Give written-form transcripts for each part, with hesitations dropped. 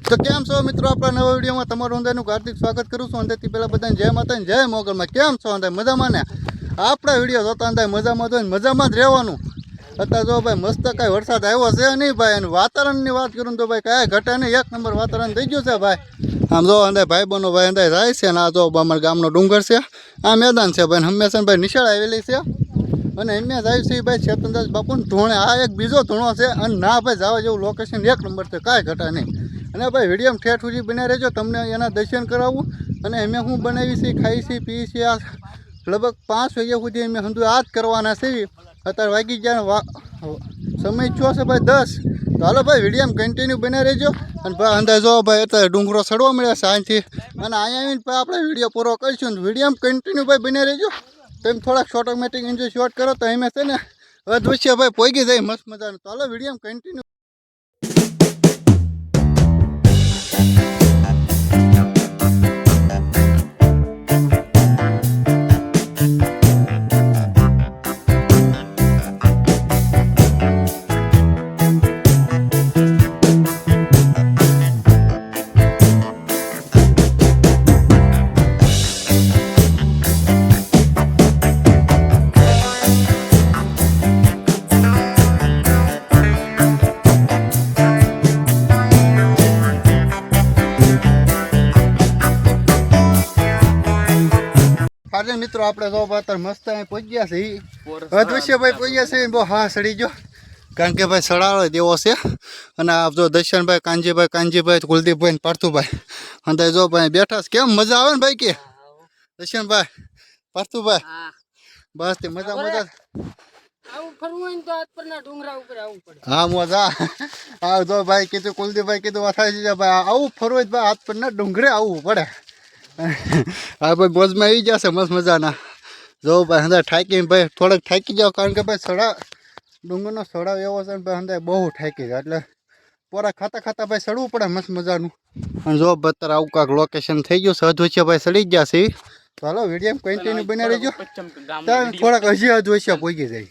તો કેમ છો મિત્રો, આપણા નવા વિડીયોમાં તમારું અંદાજનું હાર્દિક સ્વાગત કરું છું. અંદાજથી પહેલાં બધાને જય માતા જય મોગલમાં. કેમ છો અંદાજ મજામાં ને? આપણા વિડીયો જોતા અંદાજ મજામાં જોઈએ, મજામાં જ રહેવાનું. અત્યારે જો ભાઈ મસ્ત કાંઈ વરસાદ આવ્યો છે નહીં ભાઈ, અને વાતાવરણની વાત કરું તો ભાઈ કાંઈ ઘટે નહીં, એક નંબર વાતાવરણ થઈ ગયું છે ભાઈ. આમ જો અંદાજ ભાઈ બનો ભાઈ અંદાજ જાય છે ને આ જો અમારા ગામનો ડુંગર છે, આ મેદાન છે ભાઈ. હંમેશા ભાઈ નિશાળ આવેલી છે અને એમને જાય છે ભાઈ ચેતનદાસ બાપુને ધૂણે. આ એક બીજો ધૂણો છે અને ના ભાઈ જવા જેવું લોકેશન એક નંબર છે, કાંઈ ઘટા નહીં. અને ભાઈ વિડીયોમાં ઠેઠ સુધી બને રહેજો, તમને એના દર્શન કરાવું. અને અમે શું બનાવી છીએ, ખાઈ છીએ, પીએ છીએ. આ લગભગ 5 વાગ્યા સુધી અમે સમજો આ જ કરવાના છે. અત્યારે વાગી ગયા સમય થયો છે ભાઈ 10. તો હાલો ભાઈ વિડીયોમાં કન્ટિન્યુ બને રહેજો. અને ભાઈ અંદાજો ભાઈ અત્યારે ડુંગરો ચડવા મળ્યા છે અહીંથી, અને અહીંયા આવીને ભાઈ આપણે વિડીયો પૂરો કરીશું. વિડીયોમાં કન્ટિન્યુ ભાઈ બને રહેજો. તમે થોડાક ઓટોમેટિક એન્જોય શોર્ટ કરો તો એમ છે ને અધવશ્ય ભાઈ પોગી જાય મસ્ત મજાનું. તો હાલો વિડીયોમાં કન્ટિન્યુ. આજે મિત્રો આપણે જો અત્યારે મસ્ત અહીં પહોંચ્યા છે, અદૃશ્ય ભાઈ પહોંચ્યા છે. બહુ હા સડી ગયો, કારણ કે ભાઈ સડાળો દેવો છે. અને આપ જો દર્શનભાઈ, કાંજીભાઈ, કુલદીપભાઈ ને પાર્થુભાઈ અંદર જો ભાઈ બેઠા છે. કેમ મજા આવે ને ભાઈ કે દર્શનભાઈ, પાર્થુભાઈ? બસ તે મજા હા મજા. હા જો ભાઈ કીધું, કુલદીપભાઈ કીધું ભાઈ આવું ફરવું ભાઈ હાથ પરના ડુંગરે આવવું પડે. હા ભાઈ મોજમાં આવી જશે મસ્ત મજાના. જો ભાઈ અંદર થાકી ભાઈ થોડાક થાકી જાઓ, કારણ કે ભાઈ ડુંગરનો સડાવ એવો છે ને ભાઈ અંદર બહુ થાકી જાય, એટલે પોરા ખાતા ભાઈ સડવું પડે મસ્ત મજાનું. અને જો અત્યારે આવું કાંક લોકેશન થઈ ગયું છે, અધવચ્ચે ભાઈ સડી ગયા છે. તો હાલો વિડીયો કન્ટિન્યુ બની રહેજો, થોડાક હજી અધવચ્ચે પહોંચી જાય.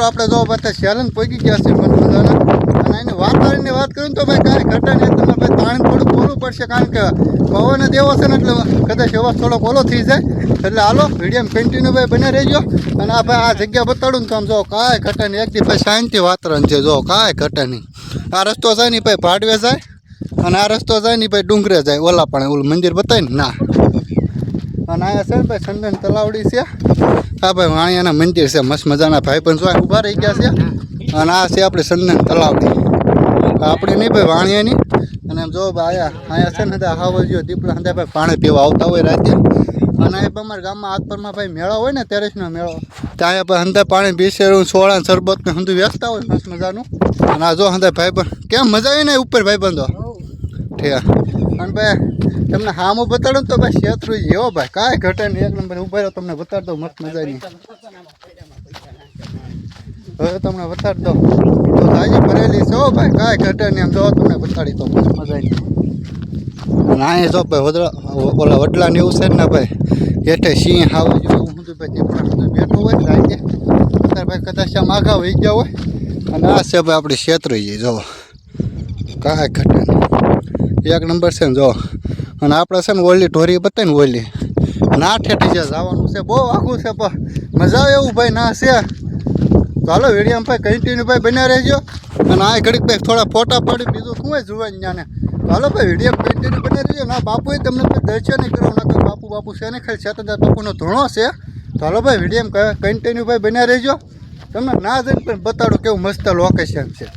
આપણે જો બધા શેલન પહોંચી ગયા છે મસ્ત મજાના. અને એની વાતાવરણની વાત કરું તો ભાઈ કાંઈ ઘટે નહીં. તમે ભાઈ પાણી થોડુંક બોલવું પડશે, કારણ કે પવન દેવો છે ને, એટલે કદાચ અવાજ થોડોક ઓલો થઈ જાય. એટલે હાલો વિડીયો કન્ટિન્યુ ભાઈ બને રહેજો. અને આ ભાઈ આ જગ્યા બતાડું ને તો આમ જો કાંઈ ઘટે નહીં, એકથી ભાઈ શાંતિ વાતાવરણ છે. જો કાંઈ ઘટે નહીં. આ રસ્તો જાય ને ભાઈ ભાડવે જાય, અને આ રસ્તો જાય ને ભાઈ ડુંગરે જાય. ઓલા પણ ઓલું મંદિર બતાવે ને ના. અને અહીંયા છે ને ભાઈ ચંદન તલાવડી છે. હા ભાઈ વાણિયાના મંદિર છે મસ્ત મજાના. ભાઈ પણ જો ઊભા રહી ગયા છે. અને આ છે આપણે ચંદન તલાવડી, આપણી નહીં ભાઈ વાણિયાની. અને એમ જો ભાઈ અહીંયા છે ને હાવજીઓ દીપડા હંધા ભાઈ પાણી પીવા આવતા હોય રાતે. અને એ અમારા ગામમાં આતપરમાં ભાઈ મેળો હોય ને, તેરસનો મેળો, ત્યાં ભાઈ હંધા પાણી પીસેરું સોળા શરબત ને હંધું વેચતા હોય મસ્ત મજાનું. અને આ જો હંધા ભાઈ પણ કેમ મજા આવી ને ઉપર ભાઈ બંધો ઠીક. અને ભાઈ તમને હામું બતાડું તો ભાઈ શેત્રુ જેવો ભાઈ કાંઈ ઘટે નહીં, એક નંબર ઉભા રહ્યો. તમને બતાડ દો મસ્ત મજાની. હવે તમને બતાડ દો તો આજે ભરેલી છે ભાઈ, કાંઈ ઘટે નહીં. એમ જો તમને બતાડી તો મસ્ત મજાની. અને અહીંયા જો ભાઈ ઓલા વડલાને એવું છે ને ભાઈ, હેઠે સિંહ આવે જેવું એવું બધું ભાઈ દીપડા બેઠો હોય ને રાતે. અત્યારે ભાઈ કદાચ આમ આઘા વહી ગયા હોય. અને આ છે ભાઈ આપણી શેત્રુ જો કાંઈ ઘટે નહીં, એક નંબર છે ને જો. અને આપણે છે ને ઓલી ઢોરી બતાવી ને ઓલી ના ઠેઠી છે જવાનું છે, બહુ આખું છે પણ મજા આવે એવું ભાઈ ના છે. તો હાલો વિડીયોમાં ભાઈ કન્ટિન્યુ ભાઈ બન્યા રહેજો. અને આ ઘડીક ભાઈ થોડા ફોટા પાડી બીજું શું હોય જોવાની જાને. તો હાલો ભાઈ વિડીયો કન્ટિન્યુ બન્યા રહેજો. ના બાપુએ તમને દર્શન કરો ના કોઈ બાપુ છે ને, ખાલી ચેતનદાસ બાપુનો ધૂણો છે. તો હાલો ભાઈ વિડીયોમાં કન્ટિન્યુ ભાઈ બન્યા રહેજો. તમને ના જઈને પણ બતાડું કેવું મસ્ત લોકેશન છે.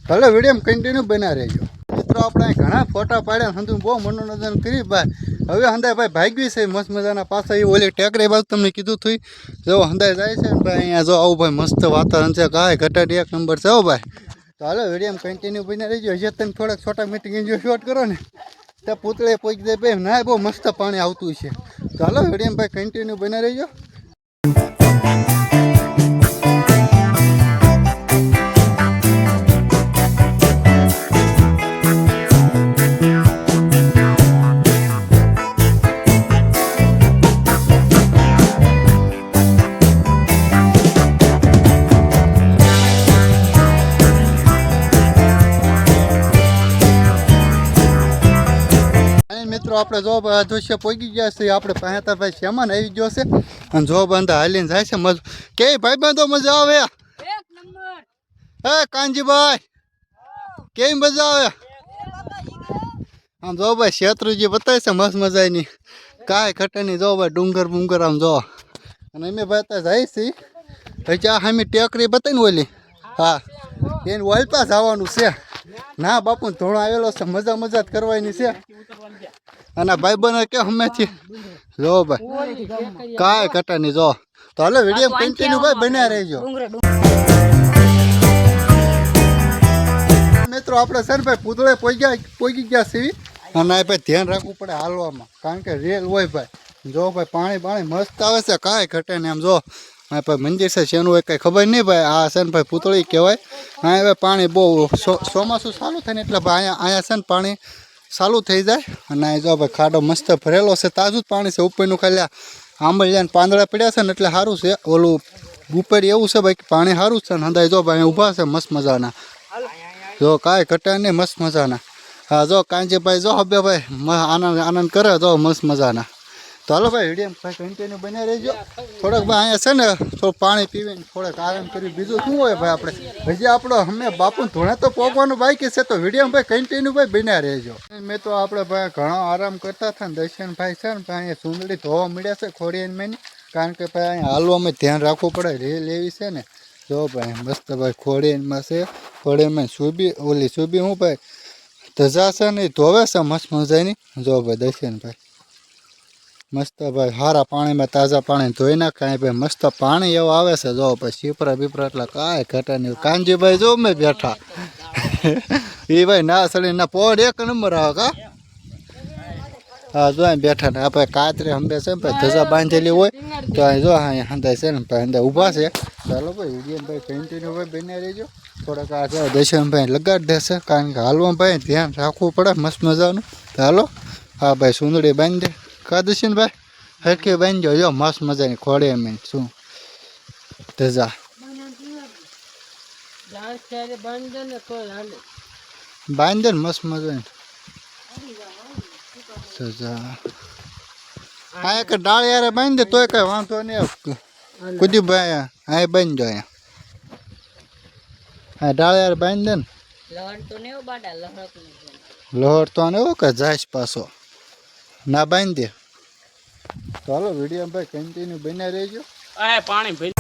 તો હાલો વિડીયોમાં કન્ટિન્યુ બન્યા રહેજો. મિત્રો આપણે ઘણા ફોટા પાડ્યા, હંધું બહુ મનોરંજન કરી ભાઈ. હવે હંધાય ભાઈ ભાગવી છે મસ્ત મજાના પાછા. એ ઓલી ટેકરી બાજુ તમને કીધું હતું જો હંધાય જાય છે ને ભાઈ. અહીંયા જો આવું ભાઈ મસ્ત વાતાવરણ છે, કાંઈ ઘટાડી એક નંબર છે હો ભાઈ. તો તો હાલો વિડીયો કન્ટિન્યુ બની રહીજો. હજી તમે થોડાક છોટા મીટિંગ એન્જોય શોટ કરો ને ત્યાં પૂતળે પહોંચી જાય ભાઈ ના બહુ મસ્ત પાણી આવતું છે. તો હાલો વિડીયો ભાઈ કન્ટિન્યુ બની રહીજો. મિત્રો આપણે જોબ દૃશ્ય પહોંચી ગયા છે. આપણે પહેતા ભાઈ શ્યામાન આવી ગયો છે અને જોબ અંદર હાલીને જાય છે. મજ કે ભાઈ બંધો મજા આવે હે કાનજીભાઈ કેવી મજા આવે આમ જો ભાઈ શેત્રુજી બતાવે છે મસ્ત મજાની કાંઈ ખટેની જો ભાઈ ડુંગર બુંગર આમ જો. અને અમે ભાઈ ત્યાં જાય છે હજી આ હામી ટેકરી બતાવી ને ઓલી હા એને ઓઇલ પાસ આવવાનું છે. ના બાપુ ધોણો આવેલો છે મજા મજા જ કરવાની છે. અને ભાઈ બને કે હમેથી જો ભાઈ કાંઈ ઘટાની જો. તો હાલો વિડીયો કન્ટિન્યુ ભાઈ બન્યા રહેજો. મિત્રો આપણે સર ભાઈ પૂતળે પહોંચી ગયા છીએ અને ભાઈ ધ્યાન રાખવું પડે હાલવામાં કારણ કે રેલ હોય ભાઈ. જો ભાઈ પાણી મસ્ત આવે છે કાંઈ ઘટે ને એમ જો. હા ભાઈ મંદિર છે શેનું હોય કંઈ ખબર નહીં ભાઈ. આ છે ને ભાઈ પૂતળી કહેવાય. હા હવે પાણી બહુ ચોમાસું ચાલુ થાય ને એટલે ભાઈ અહીંયા છે ને પાણી ચાલુ થઈ જાય. અને અહીં જો ભાઈ ખાડો મસ્ત ભરેલો છે તાજું જ પાણી છે. ઉપરનું ખાલી આંબલિયાને પાંદડા પડ્યા છે ને એટલે સારું છે. ઓલું ઉપર એવું છે ભાઈ પાણી સારું છે ને અંદાજ જો ભાઈ ઊભા છે મસ્ત મજાના જો કાંઈ ઘટે નહીં મસ્ત મજાના. હા જો કાંજીભાઈ જો હવે ભાઈ આનંદ કરે જો મસ્ત મજાના. તો હાલો ભાઈ વિડીયો ભાઈ કન્ટિન્યુ બન્યા રહેજો. થોડોક ભાઈ અહીંયા છે ને થોડું પાણી પીવીને થોડોક આરામ કરી બીજું શું હોય ભાઈ. આપણે હજી આપણો અમે બાપુ ધોણે તો પોગવાનું બાકી છે. તો વિડીયો ભાઈ કન્ટિન્યુ ભાઈ બન્યા રહેજો. મેં તો આપણે ભાઈ ઘણો આરામ કરતા હતા ને દર્શનભાઈ છે ને ભાઈ અહીંયા સુંદડી ધોવા મળ્યા છે ખોડિયાની મેની કારણ કે ભાઈ અહીંયા હાલવામાં ધ્યાન રાખવું પડે રેલ એવી છે ને. જો ભાઈ મસ્ત ભાઈ ખોડિયામાં છે ખોડિયામાં ઓલી સુબી હું ભાઈ ધજા છે ને ધોવે છે મસ્ત મજાની. જો ભાઈ દર્શનભાઈ મસ્ત ભાઈ સારા પાણીમાં તાજા પાણી ધોઈ નાખાય ભાઈ મસ્ત પાણી એવું આવે છે. જો ભાઈ શીપરા બીપરા એટલે કાંઈ ઘટે નહીં. કાનજીભાઈ જો મેં બેઠા એ ભાઈ ના સડી ના પોડ એક નંબર આવે કા. હા જો અહીં બેઠા ને આપણે કાતરે હંબે છે ને ભાઈ ધજા બાંધેલી હોય તો અહીં જો અહીંયા હંધાય છે ને ભાઈ અંદર ઊભા છે. ચાલો ભાઈ વિડીયો ભાઈ કન્ટિન્યુ ભાઈ બન્યા રહેજો. થોડાક આ છે દર્શનભાઈ લગાડી દેશે કારણ કે હાલવા ભાઈ ધ્યાન રાખવું પડે મસ્ત મજાનું. ચાલો હા ભાઈ સુંદડી બાંધી દે કા દર્શનભાઈ હરખી બાંધજો જો મસ્ત મજાની ખોડે એમ શું ધજા બાંધે ને મસ્ત મજાની ધજા. હા એક ડાળ યારે બાંધી દે તોય કઈ વાંધો નહીં. કુદીભાઈ હા બાંધજો અહીંયા હા ડાળ યારે બાંધી દે ને લહર તો ને એવું કે જાય પાછો ના બાંધી દે. તો હાલો વિડીયો ભાઈ કન્ટિન્યુ બન્યા રહેજો. પાણી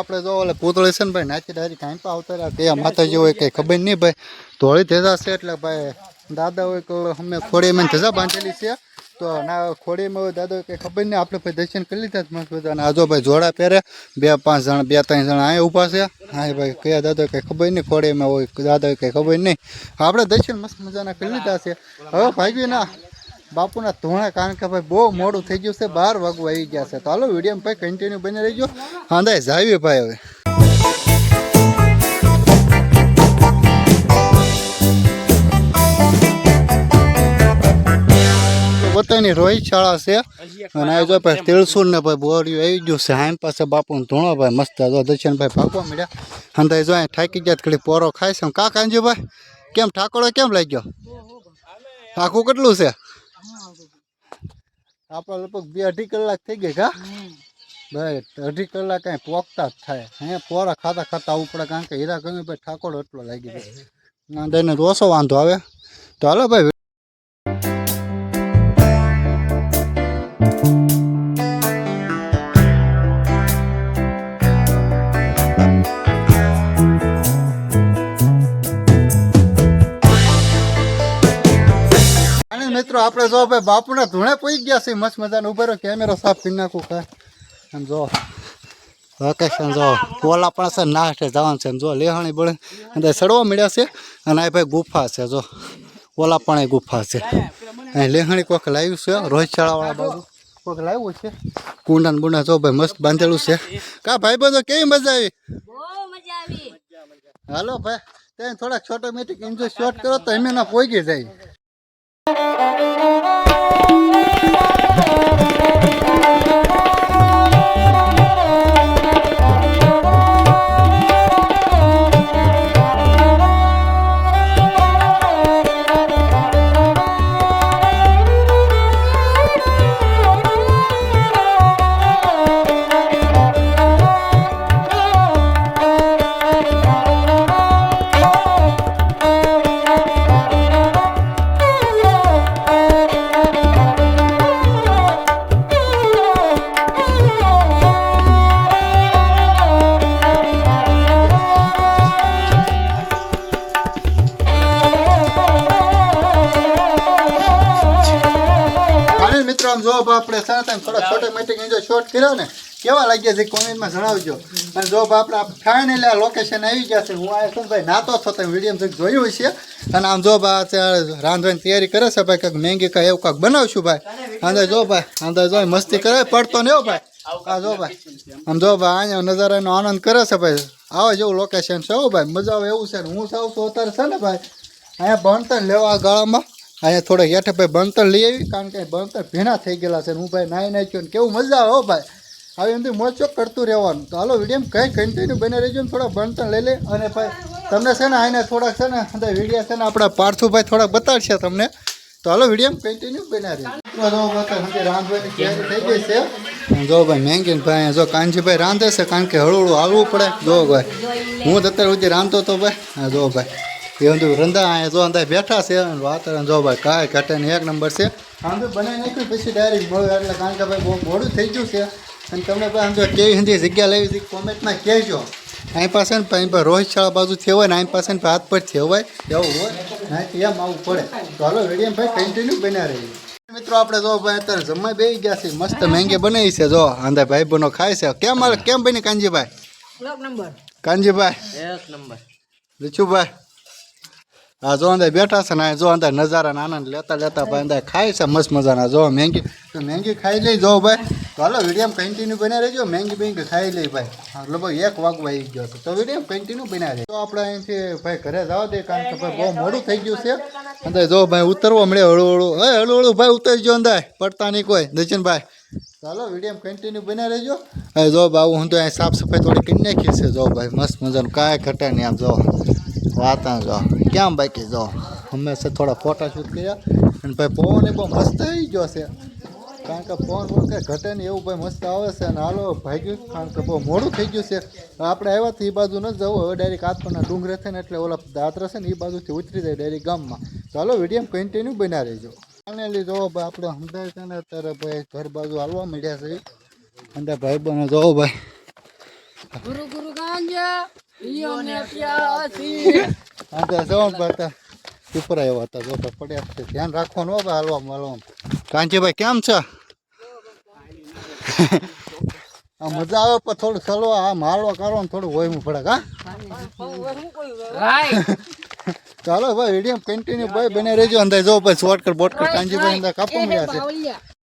આપણે જો ઓલે પૂતળી છે ને ભાઈ નાચી ડાયરી કાંઈ પા આવતા રહ્યા કે માતાજી હોય કંઈ ખબર નહીં ભાઈ ધોળી ધજા છે એટલે ભાઈ દાદા હોય કે અમે ખોડીમાં ધજા બાંધેલી છે તો ના ખોડીમાં હોય દાદા હોય કંઈ ખબર નહીં. આપણે ભાઈ દર્શન કરી લીધા મસ્ત બધા અને આજો ભાઈ જોડા પહેરે 2-5 જણા 2-3 જણા અહીંયા ઊભા છે. હા ભાઈ કયા દાદા કંઈ ખબર નહીં ખોડીમાં હોય દાદા કંઈ ખબર નહીં. આપણે દર્શન મસ્ત મજાના કરી લીધા છે. હવે ભાગી ના બાપુના ધોણા કારણ કે ભાઈ બહુ મોડું થઈ ગયું છે 12 વાગવા આવી ગયા છે. તો હાલો વિડીયો ભાઈ કન્ટિન્યુ બની રહીજો. આંદાય જાવી ભાઈ હવે પોતાની રોહિત શાળા છે અને આ જો ભાઈ તિલસુર ને ભાઈ બોરિયું આવી ગયું છે. હાઈન પાસે બાપુનો ધોણો ભાઈ મસ્ત જો દર્શનભાઈ ભાગવા મળ્યા. આંદાય જો થાકી ગયા ઘડી પોરો ખાય છે. કા કાંજીભાઈ કેમ ઠાકોરો કેમ લાગ્યો આખું કેટલું છે આપણે લગભગ 2-2.5 કલાક થઈ ગઈ કા ભાઈ 2.5 કલાક કાંઈ પોકતા જ થાય હે પોરા ખાતા ખાતા આવવું પડે કારણ કે હીરા ગમે ભાઈ ઠાકોર એટલો લાગી જાય નાંદાઈને ઓછો વાંધો આવે તો હાલો ભાઈ મિત્રો આપણે જો ભાઈ બાપુના ધૂણે પહોંચી ગયા છે મસ્ત મજાનો ઉભો રહ્યો કેમેરો સાફ કરી નાખું કાંઈ આમ જો વેકેશન જો પોલા પણ છે ના હેઠે જવાનું છે જો લેહાણી બળે અંદર સડવા મળ્યા છે અને આ ભાઈ ગુફા છે જો ઓલા પણ એ ગુફા છે અહીં લેહાણી કોઈક લાવ્યું છે રોહિત શાળાવાળા બાજુ કોઈક લાવ્યું છે કુંડા ને બુંડા જો ભાઈ મસ્ત બાંધેલું છે કા ભાઈ બધો કેવી મજા આવી હાલો ભાઈ ત્યાં થોડાક છોટોમેટિક એન્જોય શોર્ટ કરો તો એમ ના પહોંચી જાય જો આપણે થોડા છોટોમેટિક એન્જોય શોર્ટ કર્યો ને કેવા લાગ્યા છે કોમેન્ટમાં જણાવજો અને જો આપણે ફાઇનલી આ લોકેશન આવી ગયા છે હું આ છું ભાઈ નાતો છો તમે વિડીયો જોયું હશે અને આમ જો રાંધવાની તૈયારી કરે છે ભાઈ કંઈક મેંગી કાંઈ એવું કાંઈક બનાવશું ભાઈ અંદર જો ભાઈ અંદર જો મસ્તી કરે પડતો ને એવું ભાઈ આ જો ભાઈ આમ જો ભાઈ અહીંયા નજારાનો આનંદ કરે છે ભાઈ આવા જેવું લોકેશન છે હો ભાઈ મજા આવે એવું છે ને હું સાવ છું અત્યારે છે ને ભાઈ અહીંયા ભણતર લેવા ગાળામાં અહીંયા થોડા હેઠે ભાઈ બણતર લઈ આવી કારણ કે બણતર ભીણા થઈ ગયેલા છે હું ભાઈ નાહી નાખ્યો ને કેવું મજા આવે હો ભાઈ આવી એમથી મોજો કરતું રહેવાનું તો હાલો વિડીયો કંઈ કન્ટિન્યુ બને રહેજો ને થોડા બણતર લઈ લે અને ભાઈ તમને છે ને આને થોડાક છે ને અંદર વિડીયો છે ને આપણા પાર્થુભાઈ થોડાક બતાડશે તમને તો હાલો વિડીયો કન્ટિન્યુ બના રહેજો રાંધવાની તૈયારી થઈ ગઈ છે જો ભાઈ મેંગીને ભાઈ જો કાનજીભાઈ રાંધે છે કારણ કે હળવું હાલવું પડે જો ભાઈ હું જ અત્યારે સુધી રાંધતો હતો ભાઈ હા જો ભાઈ એ બધું રંધા અહીંયા જો અંદર બેઠા છે વાતાવરણ જો ભાઈ કાંઈ ઘટે ને એક નંબર છે આમ તો બનાવી નાખ્યું પછી ડાયરેક્ટ મળ્યું એટલે કારણ કે ભાઈ બહુ મોડું થઈ ગયું છે અને તમને ભાઈ આમ જો કેવી હિન્દી જગ્યા લેવી છે કોમેન્ટમાં કહેજો અહીં પાસે ને અહીં પર રોહિત શાળા બાજુથી હોય ને અહીં પાસે ને હાથ પરથી હોય એવું હોય અહીંથી એમ આવવું પડે તો હાલો વિડીયો ભાઈ કન્ટિન્યુ બન્યા રહીએ મિત્રો આપણે જો ભાઈ અત્યારે જમવા બેસી ગયા છે મસ્ત મેંગી બનાવી છે જો અંદર ભાઈ બનો ખાય છે કેમ બની કાનજીભાઈ કાનજીભાઈ એક નંબર રીચુભાઈ હા જો અંદર બેઠા છે ને જો અંદર નજારાનો આનંદ લેતા લેતા ભાઈ અંદર ખાય છે મસ્ત મજાના જો મેંગી તો મેંગી ખાઈ લઈ જો ભાઈ તો હાલો વિડીયો કન્ટિન્યુ બના રહેજો મેંગી ખાઈ લઈ ભાઈ લગભગ 1 વાગવા આવી ગયો તો વિડીયો કન્ટિન્યુ બના રહેજો તો આપણે અહીંથી ભાઈ ઘરે જવા દે કારણ કે ભાઈ બહુ મોડું થઈ ગયું છે અંદર જો ભાઈ ઉતરવા મળે હળવું ભાઈ ઉતરજો અંદર પડતા નહીં કોઈ દર્શનભાઈ ચાલો વિડીયો કન્ટિન્યુ બના રહેજો હવે જો બાબુ હું તો અહીં સાફ સફાઈ થોડી કરી નાખી છે જો ભાઈ મસ્ત મજાનું કાંઈ ઘટે નહીં આમ જો વાતા જો ક્યાં બાકી જો હંમેશા થોડા ફોટા શૂટ કર્યા અને ભાઈ પવન એ બહુ મસ્ત થઈ ગયો છે કારણ કે પવન કંઈ ઘટે નહીં એવું ભાઈ મસ્ત આવે છે અને હાલો ભાગ્યું કારણ કે બહુ મોડું થઈ ગયું છે આપણે આવ્યા તો એ બાજુ ન જવું હવે ડાયરેક્ટ આસપાસના ડુંગરે છે ને એટલે ઓલા દાદરા છે ને એ બાજુથી ઉતરી જાય ડાયરેક્ટ ગામમાં ચાલો વિડીયો કન્ટિન્યુ બના રહેજો ફાઇનલી જો ભાઈ આપણે સમજાય છે ને અત્યારે ભાઈ ઘર બાજુ હાલવા મળ્યા છે અને ભાઈ બને જો ભાઈ ગુરુ ગુરુ ગાંજા ઈઓને પ્યાસી આ જવાન બાતા ઉપર આવ્યા હતા જો પડ્યા છે ધ્યાન રાખવાનું હો ભાઈ હાલવા કાંચીભાઈ કેમ છે આ મજા આવે પણ થોડું ચલો આમ હાલવા કરવાનું થોડું હોયવું પડે હા ચાલો ભાઈ વિડીયો કન્ટિન્યુ ભાઈ બને રહેજો અંદર જો ભાઈ શોર્ટકટ બોટકટ કાંજીભાઈ અંદર કાપવા મળ્યા છે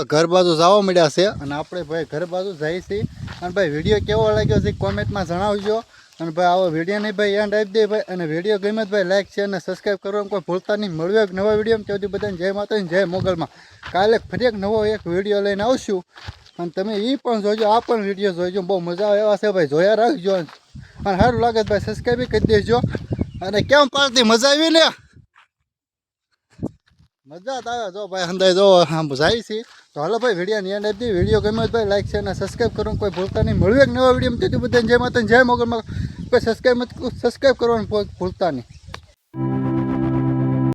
ઘર બાજુ જવા મળ્યા છે અને આપણે ભાઈ ઘર બાજુ જઈએ છીએ અને ભાઈ વિડીયો કેવો લાગ્યો છે કોમેન્ટમાં જણાવજો અને ભાઈ આવો વિડીયો નહીં ભાઈ એન્ડ આપી દે ભાઈ અને વિડીયો ગમે ભાઈ લાઈક શેર અને સબસ્ક્રાઈબ કરવાનું કોઈ ભૂલતા નહીં મળ્યો એક નવા વિડીયો ત્યાંથી બધાને જય માતાજી જય મોગલમાં કાલે ફરી એક નવો એક વિડીયો લઈને આવશું અને તમે એ પણ જોજો આ પણ વિડીયો જોઈજો બહુ મજા આવે એવા છે ભાઈ જોયા રાખજો અને સારું લાગે તો ભાઈ સબસ્ક્રાઈબ કરી દેજો. અને કેમ પાડતી મજા આવી ને? મજા જ આવે. જો ભાઈ હંદાય જો આમ જાય છે. તો હાલો ભાઈ વિડીયો એન્ડ આપી. વિડીયો ગમે ભાઈ લાઈક છે અને સબસ્ક્રાઈબ કરવાનું કોઈ ભૂલતા નહીં. મળ્યું એક નવા વિડીયો તેથી બધાને જય માતા જય મોગલમાં કોઈ સબસ્ક્રાઈબ કરવાનું ભૂલતા નહીં.